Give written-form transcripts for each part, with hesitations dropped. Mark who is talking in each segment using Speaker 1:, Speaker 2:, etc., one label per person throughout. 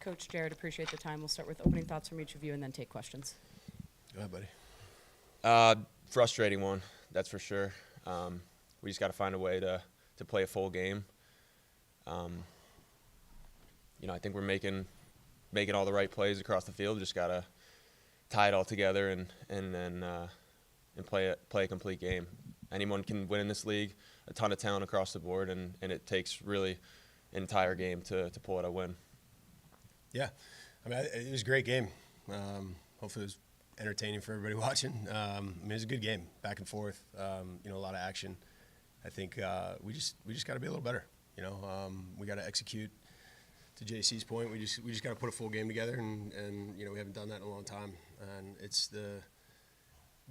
Speaker 1: Coach Jared, appreciate the time. We'll start with opening thoughts from each of you and then take questions.
Speaker 2: Go ahead, buddy.
Speaker 3: Frustrating one, that's for sure. We just got to find a way to play a full game. I think we're making all the right plays across the field. Just got to tie it all together and play a complete game. Anyone can win in this league. A ton of talent across the board, and it takes really an entire game to pull out a win.
Speaker 2: Yeah, I mean, it was a great game. Hopefully it was entertaining for everybody watching. I mean, it was a good game, back and forth. A lot of action. I think we just got to be a little better. We got to execute. To JC's point, we just got to put a full game together, and we haven't done that in a long time. And it's the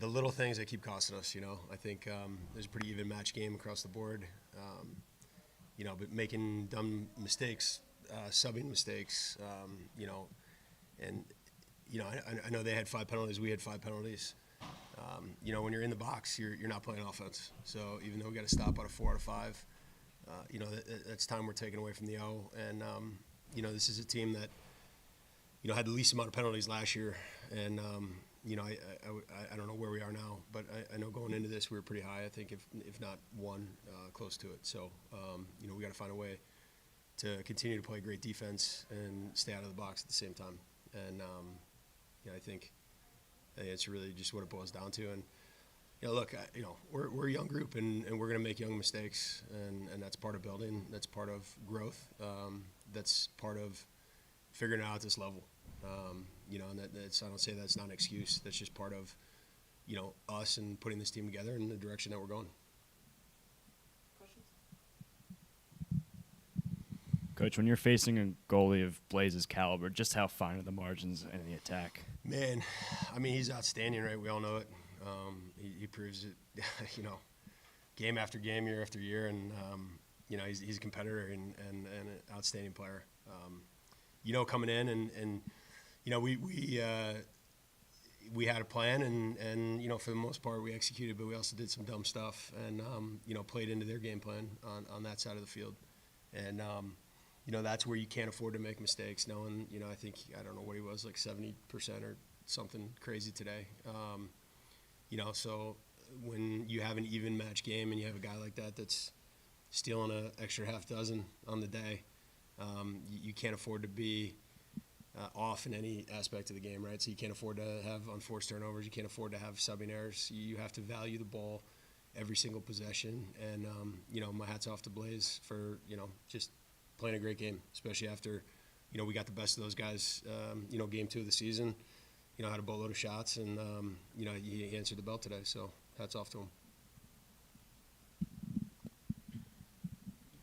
Speaker 2: little things that keep costing us. I think there's a pretty even match game across the board. But making dumb mistakes, subbing mistakes, I know they had 5 penalties, we had 5 penalties. When you're in the box, you're not playing offense. So even though we got to stop out of 4 out of 5, that's time we're taking away from the O. And this is a team that had the least amount of penalties last year, and I don't know where we are now, but I know going into this we were pretty high. I think if not one, close to it. So we got to find a way to continue to play great defense and stay out of the box at the same time. And I think it's really just what it boils down to. And look, we're a young group, and we're going to make young mistakes, and that's part of building. That's part of growth. That's part of figuring it out at this level. And that's, I don't say that's not an excuse. That's just part of, us and putting this team together in the direction that we're going.
Speaker 1: Questions?
Speaker 4: Coach, when you're facing a goalie of Blaze's caliber, just how fine are the margins in the attack?
Speaker 2: Man, I mean, he's outstanding, right? We all know it. He proves it, game after game, year after year, and he's a competitor and an outstanding player. Coming in and we had a plan and for the most part we executed, but we also did some dumb stuff and played into their game plan on that side of the field. And that's where you can't afford to make mistakes. Knowing, I don't know what he was, like 70% or something crazy today. So when you have an even match game and you have a guy like that that's stealing an extra half dozen on the day, you can't afford to be off in any aspect of the game, right? So you can't afford to have unforced turnovers. You can't afford to have subbing errors. You have to value the ball every single possession. And, my hat's off to Blaze for, just playing a great game, especially after, we got the best of those guys, game 2 of the season, had a boatload of shots and, he answered the bell today. So hats off to him.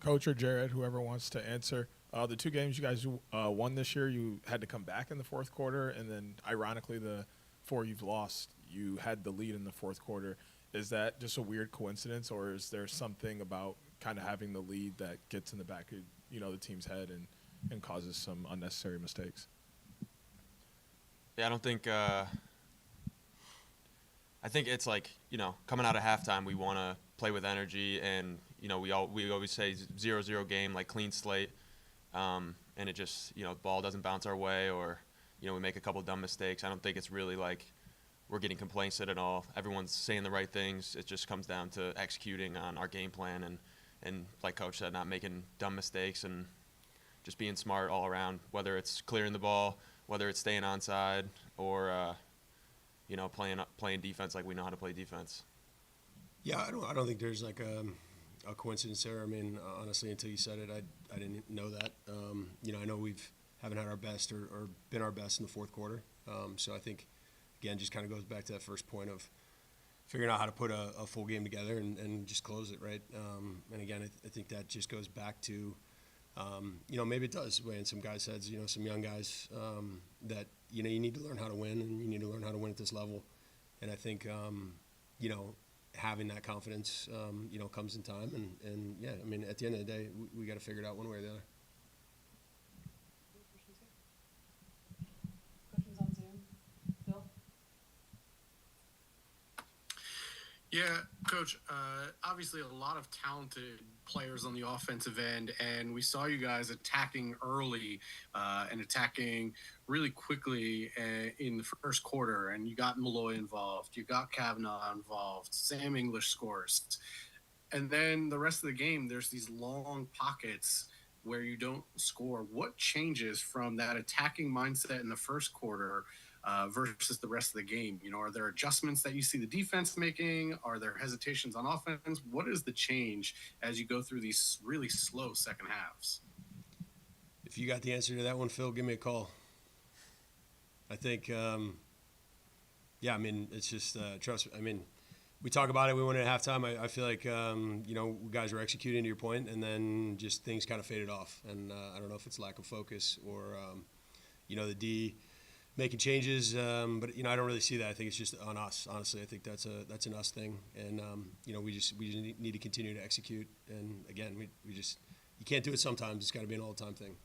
Speaker 5: Coach or Jared, whoever wants to answer. The 2 games you guys won this year, you had to come back in the fourth quarter, and then ironically the 4 you've lost, you had the lead in the fourth quarter. Is that just a weird coincidence, or is there something about kind of having the lead that gets in the back of the team's head and causes some unnecessary mistakes?
Speaker 3: Yeah, I don't think I think it's like, coming out of halftime, we want to play with energy, and we always say 0-0 game, like clean slate. And it just, the ball doesn't bounce our way, or, we make a couple dumb mistakes. I don't think it's really like we're getting complacent at all. Everyone's saying the right things. It just comes down to executing on our game plan and like Coach said, not making dumb mistakes and just being smart all around, whether it's clearing the ball, whether it's staying onside, or, playing defense like we know how to play defense.
Speaker 2: Yeah, I don't think there's like a coincidence there. I mean, honestly, until you said it, I didn't know that. I know haven't had our best or been our best in the fourth quarter. So I think, again, just kind of goes back to that first point of figuring out how to put a full game together and just close it, right? And again, I think that just goes back to, maybe it does weigh in some guys' heads, some young guys that, you need to learn how to win, and you need to learn how to win at this level. And I think, having that confidence, comes in time. And yeah, I mean, at the end of the day, we got to figure it out one way or the other.
Speaker 1: Questions on Zoom? Bill?
Speaker 6: Yeah, Coach, obviously a lot of talented players on the offensive end, and we saw you guys attacking early and attacking really quickly in the first quarter, and you got Malloy involved, you got Kavanaugh involved, Sam English scores. And then the rest of the game, there's these long pockets where you don't score. What changes from that attacking mindset in the first quarter versus the rest of the game? You know, are there adjustments that you see the defense making? Are there hesitations on offense? What is the change as you go through these really slow second halves?
Speaker 2: If you got the answer to that one, Phil, give me a call. I think, yeah, I mean, it's just, trust me. I mean, we talk about it. We went at halftime. I feel like, you know, guys were executing to your point, and then just things kind of faded off. And I don't know if it's lack of focus or, you know, the D making changes. But, you know, I don't really see that. I think it's just on us, honestly. I think that's an us thing. And, you know, we just need to continue to execute. And, again, we just – you can't do it sometimes. It's got to be an all-the-time thing.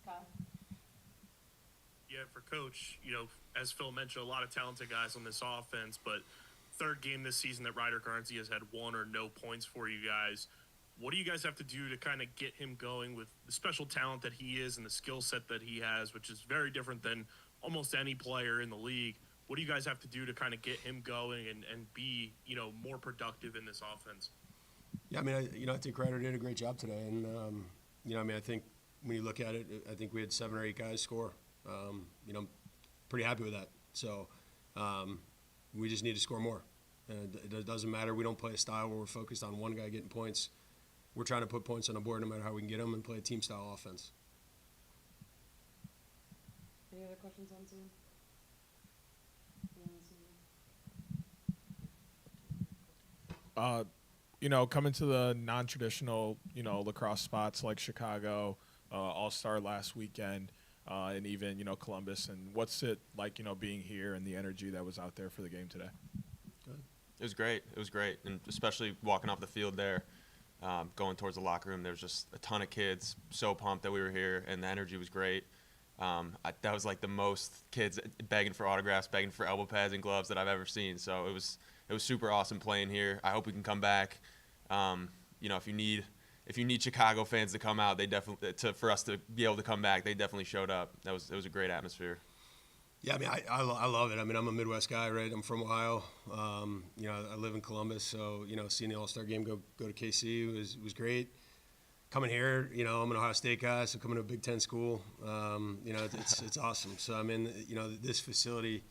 Speaker 1: Kyle?
Speaker 7: Yeah, for Coach, you know, as Phil mentioned, a lot of talented guys on this offense, but third game this season that Ryder Garnsey has had 1 or no points for you guys. What do you guys have to do to kind of get him going with the special talent that he is and the skill set that he has, which is very different than almost any player in the league? What do you guys have to do to kind of get him going and be, you know, more productive in this offense?
Speaker 2: Yeah, I mean, I think Ryder did a great job today. And, you know, I mean, I think when you look at it, I think we had 7 or 8 guys score. You know, pretty happy with that. So we just need to score more. And it doesn't matter. We don't play a style where we're focused on one guy getting points. We're trying to put points on the board no matter how we can get them and play a team-style offense.
Speaker 1: Any other questions on Zoom?
Speaker 5: You know, coming to the non-traditional, you know, lacrosse spots like Chicago, All-Star last weekend, and even, you know, Columbus. And what's it like, you know, being here and the energy that was out there for the game today?
Speaker 3: It was great. It was great, and especially walking off the field there, going towards the locker room. There was just a ton of kids so pumped that we were here, and the energy was great. That was like the most kids begging for autographs, begging for elbow pads and gloves that I've ever seen. So it was super awesome playing here. I hope we can come back. You know, if you need Chicago fans to come out, they definitely for us to be able to come back. They definitely showed up. It was a great atmosphere.
Speaker 2: Yeah, I mean, I love it. I mean, I'm a Midwest guy, right? I'm from Ohio. You know, I live in Columbus, so, you know, seeing the All-Star game go to KC was great. Coming here, you know, I'm an Ohio State guy, so coming to a Big Ten school, you know, it's awesome. So, I mean, you know, this facility,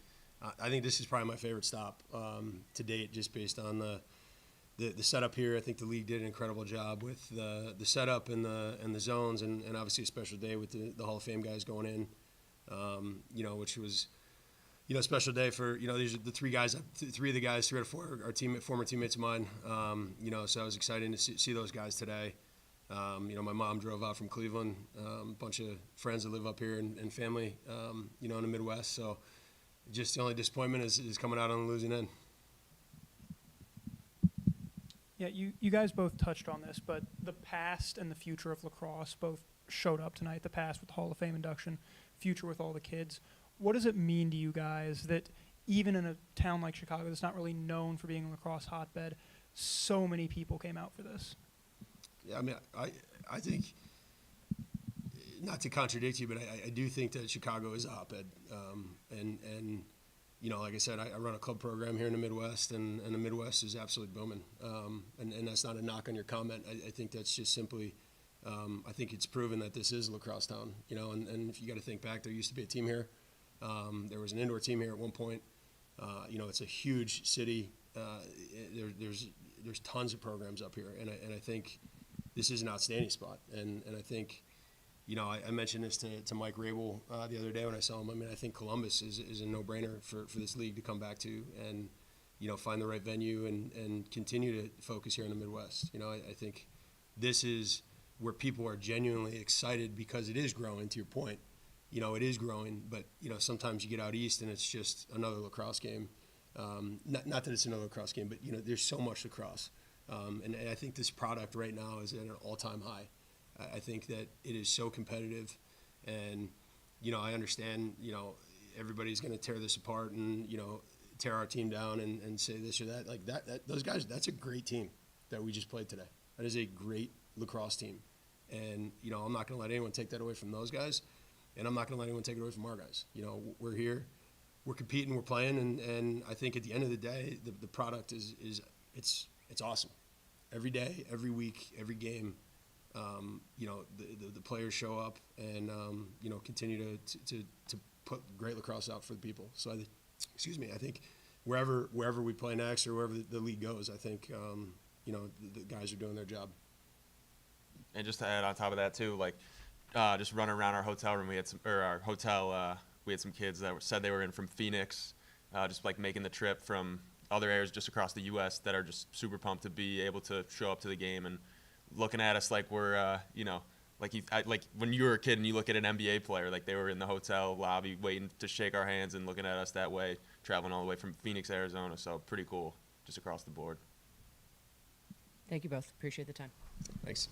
Speaker 2: I think this is probably my favorite stop to date, just based on the setup here. I think the league did an incredible job with the setup and the zones, and obviously a special day with the Hall of Fame guys going in. You know, which was, you know, a special day for, you know, these are the 3 guys, 3 of the guys, 3 out of 4 are former teammates of mine. You know, so I was excited to see those guys today. You know, my mom drove out from Cleveland, a bunch of friends that live up here and family, you know, in the Midwest. So just the only disappointment is coming out on the losing end.
Speaker 8: Yeah, you guys both touched on this, but the past and the future of lacrosse both showed up tonight. The past with the Hall of Fame induction, future with all the kids. What does it mean to you guys that even in a town like Chicago that's not really known for being a lacrosse hotbed, so many people came out for this?
Speaker 2: Yeah, I mean, I think, not to contradict you, but I do think that Chicago is a hotbed. And you know, like I said, I run a club program here in the Midwest, and the Midwest is absolutely booming. And that's not a knock on your comment. I think that's just simply, I think it's proven that this is a lacrosse town, you know, and if you got to think back, there used to be a team here. There was an indoor team here at one point. You know, it's a huge city. There's tons of programs up here, and I think this is an outstanding spot. And I think, you know, I mentioned this to Mike Rabel the other day when I saw him. I mean, I think Columbus is a no-brainer for this league to come back to and, you know, find the right venue and continue to focus here in the Midwest. You know, I think this is where people are genuinely excited because it is growing, to your point. You know, it is growing, but, you know, sometimes you get out east and it's just another lacrosse game. Not that it's another lacrosse game, but, you know, there's so much lacrosse. And I think this product right now is at an all-time high. I think that it is so competitive, and, you know, I understand, you know, everybody's going to tear this apart and, you know, tear our team down and say this or that. Like that those guys, that's a great team that we just played today. That is a great lacrosse team. And, you know, I'm not going to let anyone take that away from those guys, and I'm not going to let anyone take it away from our guys. You know, we're here, we're competing, we're playing, and I think at the end of the day, the product is it's awesome. Every day, every week, every game, you know, the players show up and, you know, continue to put great lacrosse out for the people. So, I think wherever we play next or wherever the league goes, I think, you know, the guys are doing their job.
Speaker 3: And just to add on top of that too, like just running around our hotel room, we had some kids that said they were in from Phoenix, just like making the trip from other areas just across the U.S. that are just super pumped to be able to show up to the game and looking at us like we're, you know, like when you were a kid and you look at an NBA player, like they were in the hotel lobby waiting to shake our hands and looking at us that way, traveling all the way from Phoenix, Arizona. So pretty cool, just across the board.
Speaker 1: Thank you both. Appreciate the time.
Speaker 2: Thanks.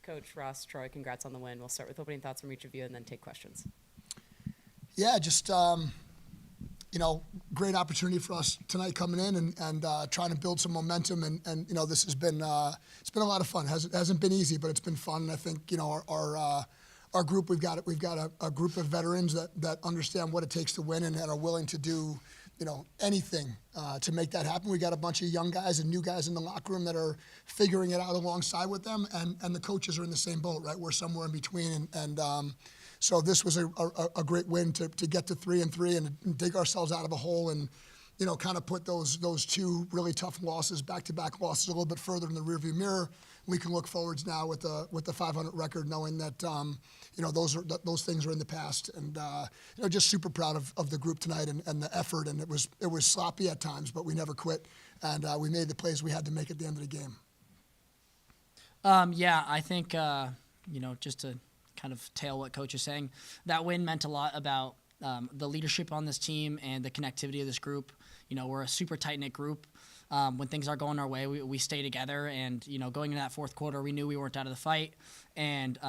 Speaker 1: Coach Ross, Troy, congrats on the win. We'll start with opening thoughts from each of you and then take questions.
Speaker 9: Yeah, just great opportunity for us tonight coming in and trying to build some momentum. And this has been it's been a lot of fun. It hasn't been easy, but it's been fun. And I think our group, we've got a group of veterans that understand what it takes to win and are willing to do anything to make that happen. We got a bunch of young guys and new guys in the locker room that are figuring it out alongside with them, and the coaches are in the same boat, right? We're somewhere in between, and so this was a great win to get to 3-3 and dig ourselves out of a hole and kind of put those two really tough losses, back-to-back losses, a little bit further in the rearview mirror. We can look forwards now with the 500 record, knowing that those things are in the past, and just super proud of the group tonight and the effort. And it was sloppy at times, but we never quit, and we made the plays we had to make at the end of the game.
Speaker 10: Yeah, I think just to kind of tail what Coach is saying, that win meant a lot about the leadership on this team and the connectivity of this group. We're a super tight-knit group. When things aren't going our way, we stay together. And, going into that fourth quarter, we knew we weren't out of the fight. And,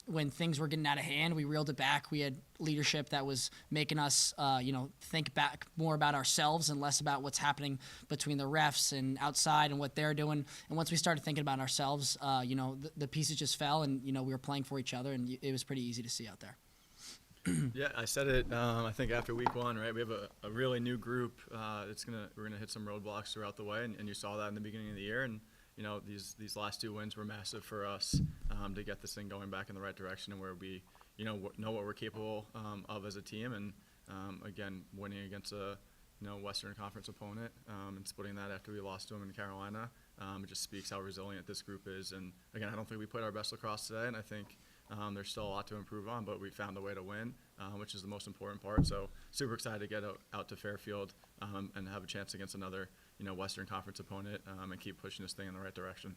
Speaker 10: when things were getting out of hand, we reeled it back. We had leadership that was making us, think back more about ourselves and less about what's happening between the refs and outside and what they're doing. And once we started thinking about ourselves, the pieces just fell, and, we were playing for each other, and it was pretty easy to see out there.
Speaker 11: Yeah, I said it. I think after week one, right? We have a really new group. We're gonna hit some roadblocks throughout the way, and you saw that in the beginning of the year. And these last two wins were massive for us to get this thing going back in the right direction, and where we know what we're capable of as a team. And again, winning against a Western Conference opponent and splitting that after we lost to them in Carolina, it just speaks how resilient this group is. And again, I don't think we played our best lacrosse today, and I think. There's still a lot to improve on, but we found a way to win, which is the most important part. So super excited to get out to Fairfield and have a chance against another, Western Conference opponent and keep pushing this thing in the right direction.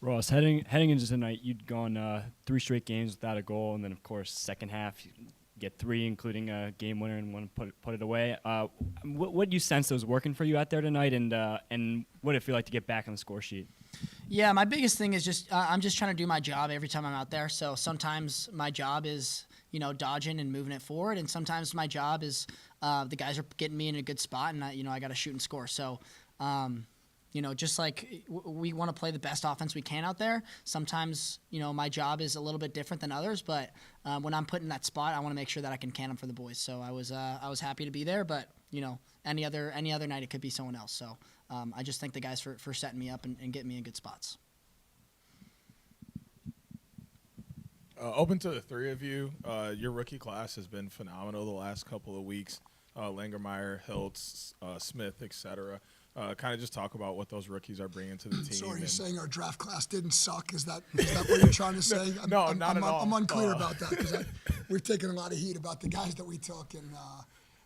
Speaker 4: Ross, heading into tonight, you'd gone 3 straight games without a goal, and then of course second half you get 3, including a game winner, and one put it away. What do you sense that was working for you out there tonight, and what did it feel like to get back on the score sheet?
Speaker 10: Yeah, my biggest thing is just I'm just trying to do my job every time I'm out there. So sometimes my job is dodging and moving it forward, and sometimes my job is the guys are getting me in a good spot, and I got to shoot and score. So just like we want to play the best offense we can out there. Sometimes my job is a little bit different than others, but when I'm put in that spot, I want to make sure that I can them for the boys. So I was happy to be there, but any other night it could be someone else. So I just thank the guys for setting me up and getting me in good spots.
Speaker 5: Open to the three of you. Your rookie class has been phenomenal the last couple of weeks. Langermeyer, Hiltz, Smith, etc. Kind of just talk about what those rookies are bringing to the team.
Speaker 9: So are you saying our draft class didn't suck? Is that what you're trying to say?
Speaker 5: No, not at all.
Speaker 9: I'm unclear about that because we've taken a lot of heat about the guys that we took. And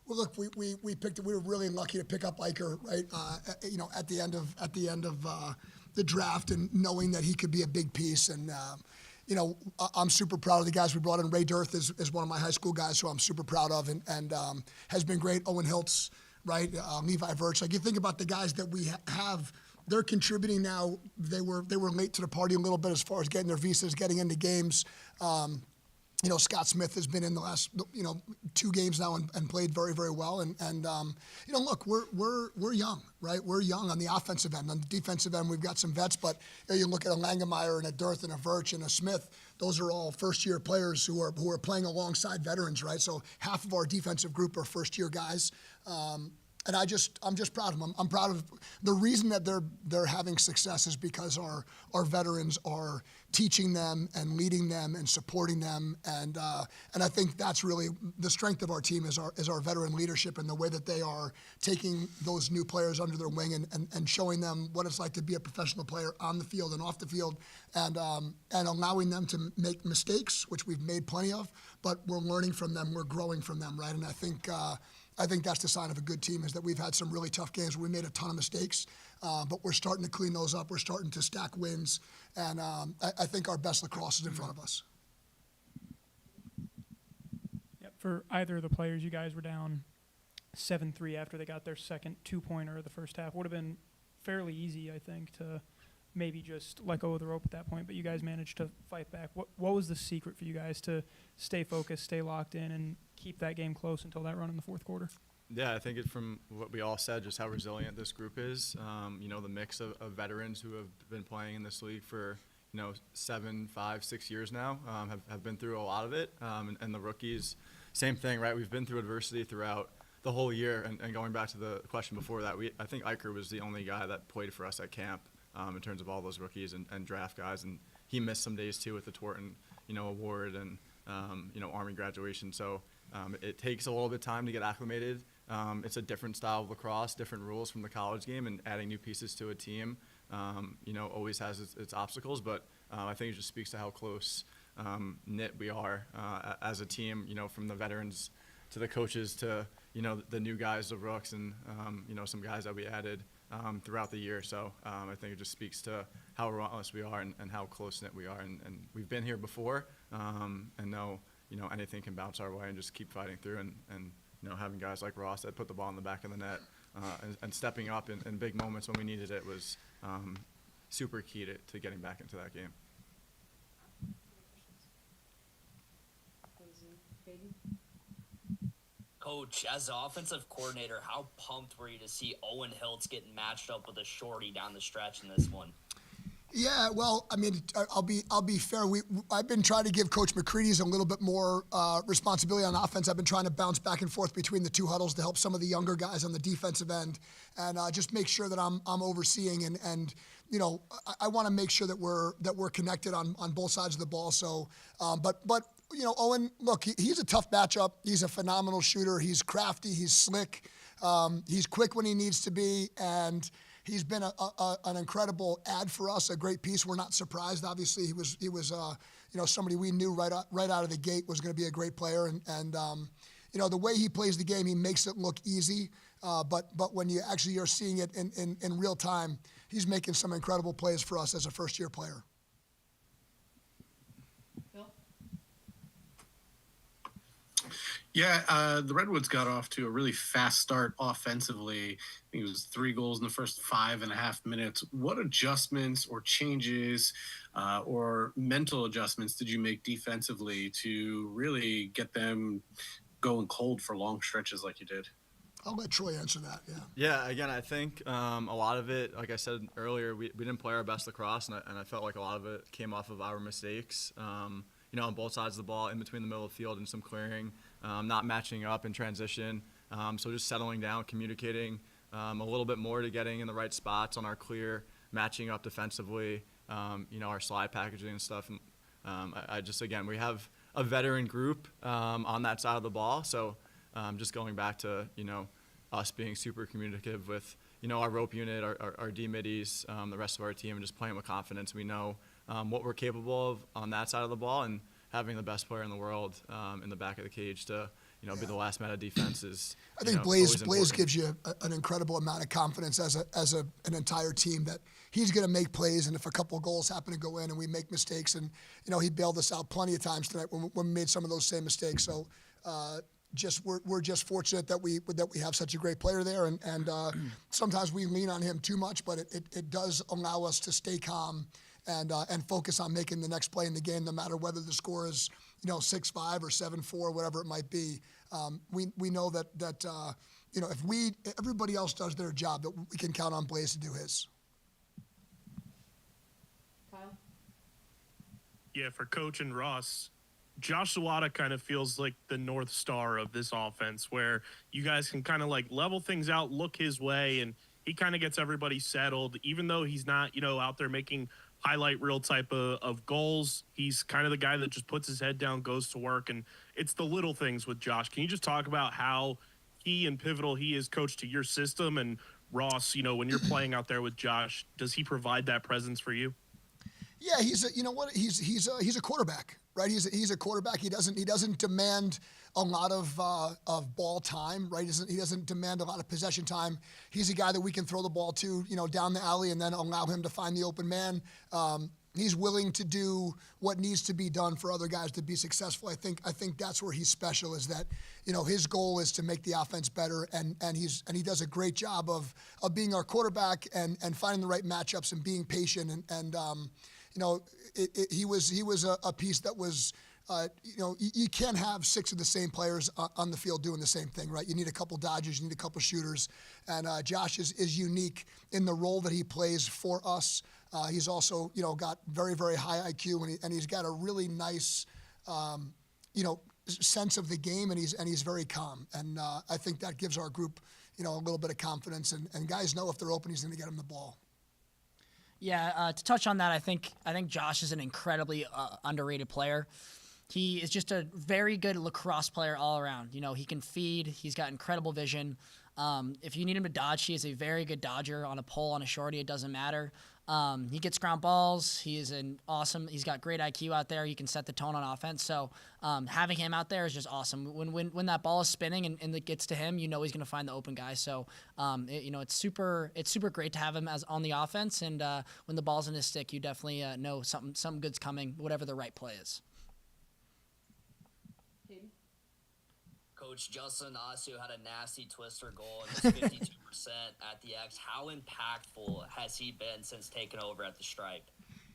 Speaker 9: well, look, we picked. We were really lucky to pick up Iker, right? At the end of the draft, and knowing that he could be a big piece. And I'm super proud of the guys we brought in. Ray Dirth is one of my high school guys, who I'm super proud of, and has been great. Owen Hiltz, right? Levi Virch. Like, you think about the guys that we have, they're contributing now. They were late to the party a little bit as far as getting their visas, getting into games. Scott Smith has been in the last 2 games now and played very, very well. And look, we're young, right? We're young on the offensive end. On the defensive end, we've got some vets, but you look at a Langemeyer and a Dirth and a Virch and a Smith. Those are all first-year players who are playing alongside veterans, right? So half of our defensive group are first-year guys. And I'm just proud of them. I'm proud of the reason that they're having success is because our veterans are teaching them and leading them and supporting them, and I think that's really the strength of our team is our veteran leadership and the way that they are taking those new players under their wing and showing them what it's like to be a professional player on the field and off the field, and allowing them to make mistakes, which we've made plenty of, but we're learning from them, we're growing from them, right? And I think that's the sign of a good team, is that we've had some really tough games where we made a ton of mistakes, but we're starting to clean those up. We're starting to stack wins, and I think our best lacrosse is in front of us.
Speaker 8: Yep, for either of the players, you guys were down 7-3 after they got their second 2-pointer of the first half. Would have been fairly easy, I think, to maybe just let go of the rope at that point, but you guys managed to fight back. What was the secret for you guys to stay focused, stay locked in, and keep that game close until that run in the fourth quarter?
Speaker 11: Yeah, I think it from what we all said, just how resilient this group is. The mix of veterans who have been playing in this league for, 7, 5, 6 years now, have been through a lot of it. And the rookies, same thing, right? We've been through adversity throughout the whole year. And going back to the question before that, I think Iker was the only guy that played for us at camp in terms of all those rookies and draft guys. And he missed some days too with the Torton, award and, Army graduation. So it takes a little bit of time to get acclimated. It's a different style of lacrosse, different rules from the college game, and adding new pieces to a team, always has its obstacles. But I think it just speaks to how close knit we are as a team, from the veterans to the coaches to, the new guys, the rooks, and, some guys that we added throughout the year. So I think it just speaks to how relentless we are and how close knit we are. And we've been here before and know, anything can bounce our way and just keep fighting through. And having guys like Ross that put the ball in the back of the net and stepping up in big moments when we needed it was super key to getting back into that game.
Speaker 12: Coach, as an offensive coordinator, how pumped were you to see Owen Hiltz getting matched up with a shorty down the stretch in this one?
Speaker 9: Yeah, well, I mean, I'll be fair. I've been trying to give Coach McCready's a little bit more responsibility on offense. I've been trying to bounce back and forth between the two huddles to help some of the younger guys on the defensive end, and just make sure that I'm overseeing and I want to make sure that we're connected on both sides of the ball. So, but Owen, look, he's a tough matchup. He's a phenomenal shooter. He's crafty. He's slick. He's quick when he needs to be, and he's been an incredible add for us, a great piece. We're not surprised. Obviously, he was somebody we knew right out of the gate was going to be a great player. And the way he plays the game, he makes it look easy. But when you actually are seeing it in real time, he's making some incredible plays for us as a first-year player.
Speaker 6: Yeah, the Redwoods got off to a really fast start offensively. I think it was 3 goals in the first 5.5 minutes. What adjustments or changes or mental adjustments did you make defensively to really get them going cold for long stretches like you did?
Speaker 9: I'll let Troy answer that, yeah.
Speaker 11: Yeah, again, I think a lot of it, like I said earlier, we didn't play our best lacrosse, and I felt like a lot of it came off of our mistakes. On both sides of the ball, in between the middle of the field and some clearing, not matching up in transition. So just settling down, communicating a little bit more to getting in the right spots on our clear, matching up defensively, our slide packaging and stuff. And I just, again, we have a veteran group on that side of the ball. So just going back to, us being super communicative with, our rope unit, our D-middies, the rest of our team, and just playing with confidence. We know what we're capable of on that side of the ball, and having the best player in the world in the back of the cage to, be the last man of defense is.
Speaker 9: I think Blaze gives you an incredible amount of confidence as an entire team that he's going to make plays, and if a couple of goals happen to go in and we make mistakes, and he bailed us out plenty of times tonight when we made some of those same mistakes. So we're just fortunate that we have such a great player there, and sometimes we lean on him too much, but it does allow us to stay calm and focus on making the next play in the game, no matter whether the score is 6-5 or 7-4, whatever it might be. We know that if everybody else does their job, that we can count on Blaze to do his.
Speaker 1: Kyle?
Speaker 7: Yeah, for Coach and Ross, Josh Zawada kind of feels like the North Star of this offense, where you guys can kind of like level things out, look his way, and he kind of gets everybody settled, even though he's not, out there making highlight reel type of goals. He's kind of the guy that just puts his head down, goes to work, and it's the little things with Josh. Can you just talk about how key and pivotal he is, Coach, to your system? And Ross, when you're playing out there with Josh, does he provide that presence for you?
Speaker 9: Yeah, he's a quarterback, right? He's a quarterback. He doesn't demand a lot of ball time, right? He doesn't demand a lot of possession time. He's a guy that we can throw the ball to, down the alley, and then allow him to find the open man. He's willing to do what needs to be done for other guys to be successful. I think that's where he's special, is that, his goal is to make the offense better, and he does a great job of being our quarterback and finding the right matchups and being patient and he was a piece that was. You can't have 6 of the same players on the field doing the same thing, right? You need a couple dodgers, you need a couple shooters, and Josh is unique in the role that he plays for us. He's also, got very, very high IQ, and he's got a really nice, sense of the game, and he's very calm. And I think that gives our group, a little bit of confidence. And guys know if they're open, he's going to get them the ball.
Speaker 10: Yeah, to touch on that, I think Josh is an incredibly underrated player. He is just a very good lacrosse player all around. He can feed. He's got incredible vision. If you need him to dodge, he is a very good dodger on a pole, on a shorty. It doesn't matter. He gets ground balls. He's got great IQ out there. He can set the tone on offense. So having him out there is just awesome. When that ball is spinning and it gets to him, he's going to find the open guy. So it's super great to have him as on the offense. And when the ball's in his stick, you definitely know something good's coming, whatever the right play is.
Speaker 12: Coach Justin Asio had a nasty twister goal and was 52% at the X. How impactful has he been since taking over at the Stripe?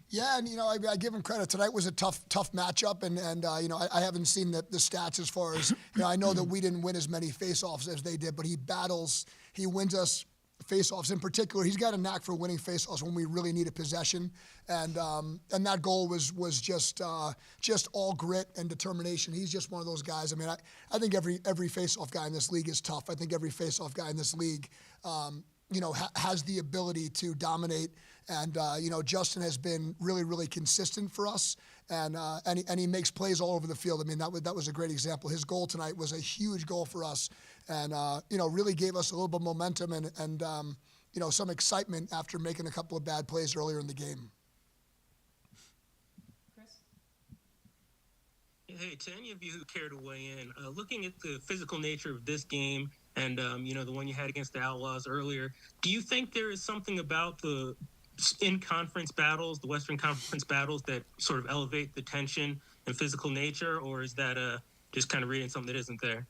Speaker 9: Yeah, and I give him credit. Tonight was a tough matchup, and I haven't seen the stats as far as I know that we didn't win as many faceoffs as they did, but he wins us faceoffs. In particular, he's got a knack for winning faceoffs when we really need a possession, and that goal was just all grit and determination. He's just one of those guys. I mean, I think every faceoff guy in this league is tough. I think every faceoff guy in this league, has the ability to dominate. And Justin has been really, really consistent for us, and he makes plays all over the field. I mean, that was a great example. His goal tonight was a huge goal for us, and really gave us a little bit of momentum and some excitement after making a couple of bad plays earlier in the game.
Speaker 13: Hey, to any of you who care to weigh in, looking at the physical nature of this game and the one you had against the Outlaws earlier, do you think there is something about the in-conference battles, the Western Conference battles, that sort of elevate the tension and physical nature, or is that just kind of reading something that isn't there?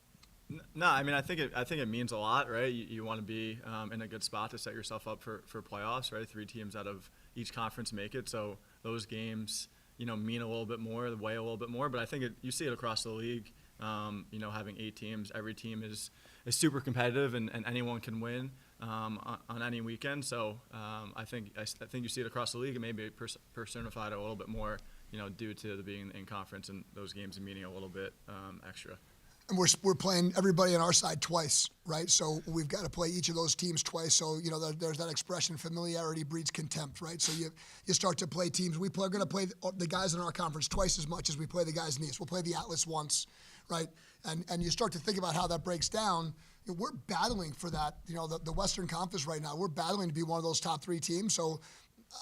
Speaker 11: No, I mean, I think it means a lot, right? You want to be in a good spot to set yourself up for playoffs, right? 3 teams out of each conference make it, so those games, mean a little bit more, weigh a little bit more. But I think you see it across the league. Having 8 teams, every team is super competitive, and anyone can win on any weekend. So I think you see it across the league, and maybe personified a little bit more, due to the being in conference and those games meaning a little bit extra.
Speaker 9: And we're playing everybody on our side twice, right? So we've got to play each of those teams twice. So there's that expression: familiarity breeds contempt, right? So you start to play teams. We're going to play the guys in our conference twice as much as we play the guys in the East. We'll play the Atlas once, right? And you start to think about how that breaks down. We're battling for that. The Western Conference right now. We're battling to be one of those top 3 teams. So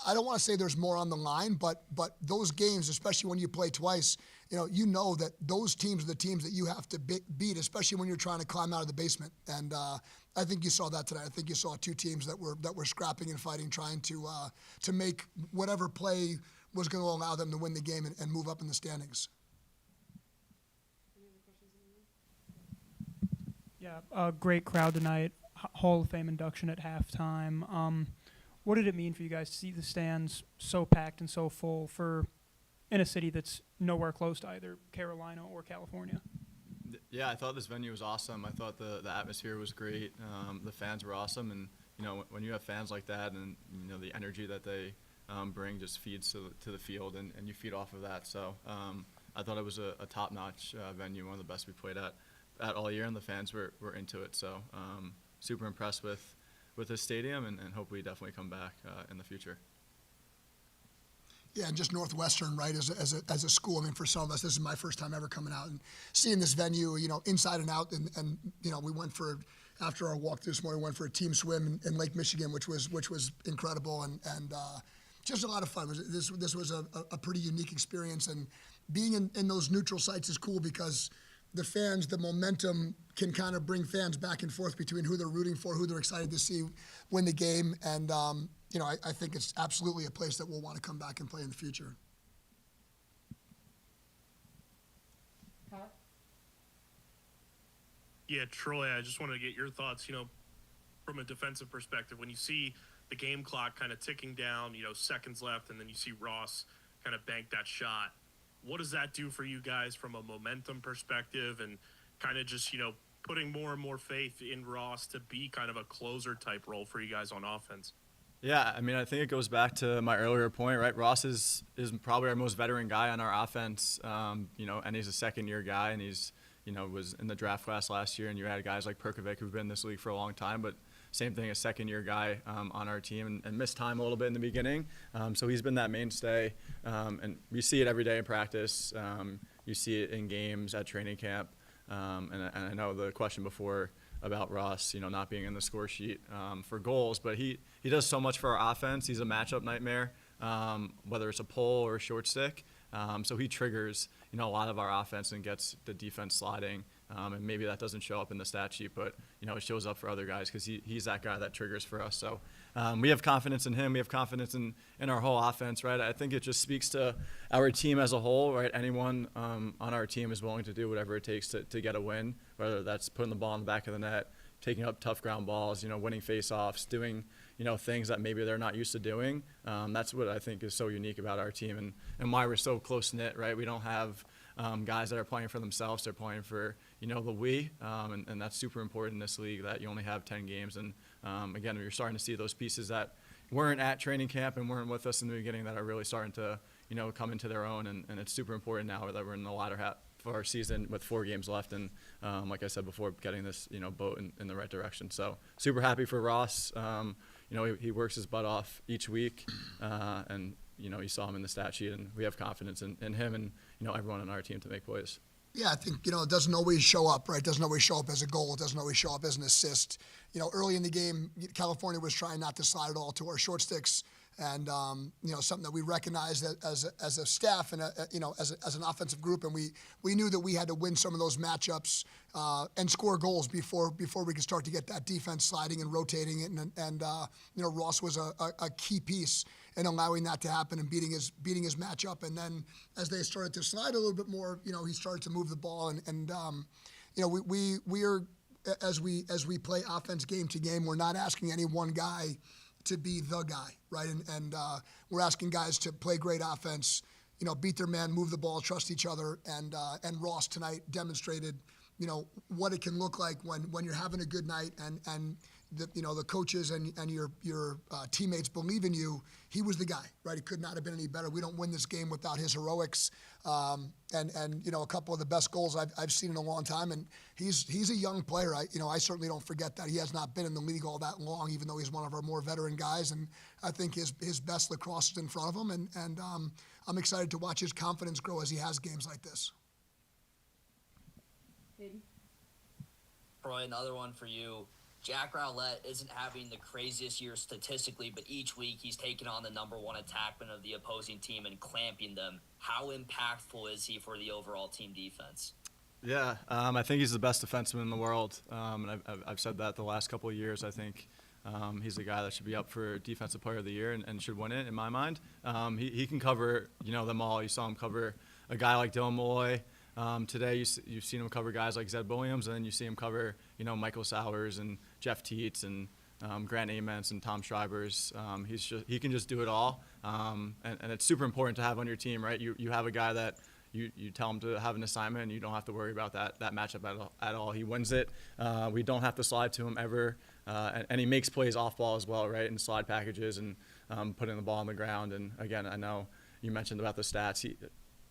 Speaker 9: I don't want to say there's more on the line, but those games, especially when you play twice, that those teams are the teams that you have to beat, especially when you're trying to climb out of the basement. And I think you saw that tonight. I think you saw 2 teams that were scrapping and fighting, trying to make whatever play was going to allow them to win the game and move up in the standings.
Speaker 8: Yeah, a great crowd tonight. Hall of Fame induction at halftime. What did it mean for you guys to see the stands so packed and so full in a city that's nowhere close to either Carolina or California?
Speaker 11: Yeah, I thought this venue was awesome. I thought the atmosphere was great. The fans were awesome, and when you have fans like that, and the energy that they bring just feeds to the field, and you feed off of that. So I thought it was a top-notch venue, one of the best we played at all year, and the fans were into it. So super impressed with this stadium, and hope we definitely come back in the future.
Speaker 9: Yeah, and just Northwestern, right, as a school. I mean, for some of us, this is my first time ever coming out and seeing this venue, inside and out. And we went after our walk this morning, went for a team swim in Lake Michigan, which was incredible and just a lot of fun. This was a pretty unique experience. And being in those neutral sites is cool because the fans, the momentum can kind of bring fans back and forth between who they're rooting for, who they're excited to see win the game. And, I think it's absolutely a place that we'll want to come back and play in the future.
Speaker 7: Yeah, Troy, I just wanted to get your thoughts, from a defensive perspective. When you see the game clock kind of ticking down, seconds left, and then you see Ross kind of bank that shot, what does that do for you guys from a momentum perspective and kind of just, putting more and more faith in Ross to be kind of a closer type role for you guys on offense?
Speaker 11: Yeah, I mean, I think it goes back to my earlier point, right? Ross is probably our most veteran guy on our offense, and he's a second-year guy, and he's, was in the draft class last year, and you had guys like Perkovic who've been in this league for a long time, but same thing, a second-year guy on our team and missed time a little bit in the beginning. So he's been that mainstay, and we see it every day in practice. You see it in games, at training camp, and I know the question before about Ross, not being in the score sheet for goals, but he does so much for our offense. He's a matchup nightmare, whether it's a pull or a short stick. So he triggers, a lot of our offense and gets the defense sliding. And maybe that doesn't show up in the stat sheet, but, it shows up for other guys because he's that guy that triggers for us. So we have confidence in him. We have confidence in our whole offense, right? I think it just speaks to our team as a whole, right? Anyone on our team is willing to do whatever it takes to get a win, whether that's putting the ball in the back of the net, taking up tough ground balls, winning face-offs, doing, things that maybe they're not used to doing. That's what I think is so unique about our team and why we're so close-knit, right? We don't have guys that are playing for themselves. They're playing for, the we, and that's super important in this league that you only have 10 games. And, again, you're starting to see those pieces that weren't at training camp and weren't with us in the beginning that are really starting to, come into their own. And it's super important now that we're in the latter half of our season with 4 games left. And, like I said before, getting this, boat in the right direction. So super happy for Ross. He works his butt off each week, and, you saw him in the stat sheet, and we have confidence in him and, everyone on our team to make plays.
Speaker 9: Yeah, I think, it doesn't always show up, right? It doesn't always show up as a goal. It doesn't always show up as an assist. Early in the game, California was trying not to slide at all to our short sticks. And, something that we recognized as a staff and, as an offensive group. And we knew that we had to win some of those matchups and score goals before we could start to get that defense sliding and rotating. And Ross was a key piece in allowing that to happen and beating his matchup. And then as they started to slide a little bit more, he started to move the ball. And we are, as we play offense game to game, we're not asking any one guy to be the guy, right? And we're asking guys to play great offense, beat their man, move the ball, trust each other. And Ross tonight demonstrated, what it can look like when you're having a good night and the coaches and your teammates believe in you. He was the guy, right? It could not have been any better. We don't win this game without his heroics. And a couple of the best goals I've seen in a long time. And he's a young player. I certainly don't forget that. He has not been in the league all that long, even though he's one of our more veteran guys. And I think his best lacrosse is in front of him. And I'm excited to watch his confidence grow as he has games like this.
Speaker 12: Troy, another one for you. Jack Rowlett isn't having the craziest year statistically, but each week he's taking on the number 1 attackman of the opposing team and clamping them. How impactful is he for the overall team defense?
Speaker 11: Yeah, I think he's the best defenseman in the world, and I've said that the last couple of years. I think he's the guy that should be up for Defensive Player of the Year and should win it, in my mind. He can cover, them all. You saw him cover a guy like Dylan Malloy. Today, you've seen him cover guys like Zed Williams, and then you see him cover, Michael Sowers and Jeff Teets and Grant Aments and Tom Schreibers. He can just do it all, and it's super important to have on your team, right? You have a guy that you tell him to have an assignment, and you don't have to worry about that matchup at all. He wins it. We don't have to slide to him ever, and he makes plays off ball as well, right? And slide packages and putting the ball on the ground. And again, I know you mentioned about the stats.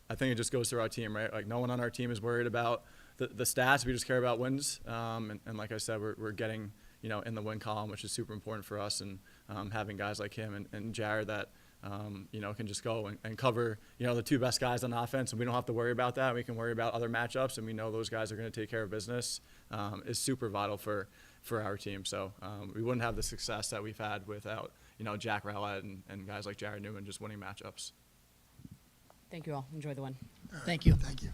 Speaker 11: I think it just goes through our team, right? Like no one on our team is worried about the stats. We just care about wins. And like I said, we're getting, in the win column, which is super important for us. And having guys like him and Jared that, can just go and cover, the 2 best guys on offense. And we don't have to worry about that. We can worry about other matchups. And we know those guys are going to take care of business is super vital for our team. So we wouldn't have the success that we've had without, Jack Rowlett and guys like Jared Newman just winning matchups.
Speaker 1: Thank you all. Enjoy the win.
Speaker 10: Thank you.
Speaker 9: Thank you.